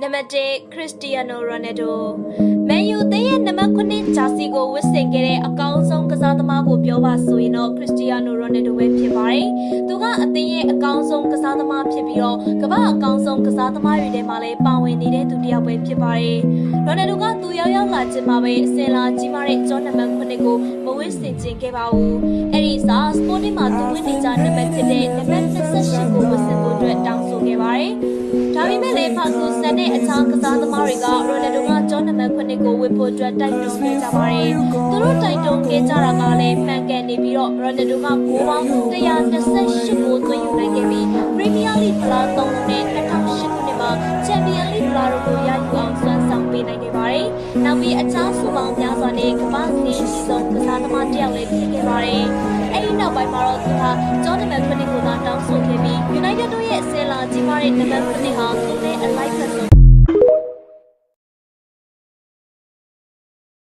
နံပါတ်1 Cristiano Ronaldo မန်ယူသင်းရဲ့နံပါတ်9ဂျာစီကိုဝတ်ဆင်ခဲ့တဲ့အကောင်းဆုံးကစားသမားကိုပြောပါဆိုရင်တော့ Cristiano Ronaldo ပဲဖြစ်ပါတယ်။သူကအသင်းရဲ့အကောင်းဆုံးကစားသမားဖြစ်ပြီးတော့ကမ္ဘာအကောင်းဆုံးကစားသမားတွေထဲမှာလည်းပါဝင်နေတဲ့သူတစ်ယောက်ပဲဖြစ်ပါတယ်။ Ronaldo ကသူရောက်လာခြင်းမှာပဲအစင်လာကြီးမားတဲ့ကျောင်းနံပါတ်9ကိုမဝတ်ဆင်ခြင်းခဲ့ပါဘူး။အဲ့ဒီစာ Sporting မှာသူဝတ်နေကြနံပါတ်ဖြစ်တဲ့နံပါတ်28ကိုဝတ်ဆင်ဖို့အတွက်တောင်းဆိုခဲ့ပါတယ်။ဒါပေမဲ့လည်းဖာကူဆန်တဲ့အခြားကစားသမားတွေက Ronaldo ကကျောင်းနံပါတ်9ကိုဝတ်ဖို့အတွက်တိုက်တွန်းခဲ့ကြပါတယ်။သူတို့တိုက်တွန်းခဲ့ကြတာကလည်းမှန်ကန်နေပြီးတော့ Ronaldo ကဂိုးပေါင်း128ကိုသွင်းယူနိုင်ခဲ့ပြီး Premier League ဖလား3ခုနဲ့2008ခုနှစ်မှာ Champions League ဖလားတို့ကိုရယူအောင်စွမ်းဆောင်ပေးနိုင်ခဲ့ပါတယ်။နောက်ပြီးအခြားစုပေါင်းများစွာနဲ့ကမ္ဘာ့အကြီးဆုံးကစားသမားတစ်ယောက်လည်းဖြစ်ခဲ့ပါတယ်။အဲဒီနောက်ပိုင်းမှာတော့သူဟာကျောင်းနံပါတ်9ကိုသာတောင်းဆိုခဲ့ပြီး United တို့ရဲ့အစင်လာကြီးမားတဲ့နံပါတ်9ဟာသူနဲ့အလိုက်ဖက်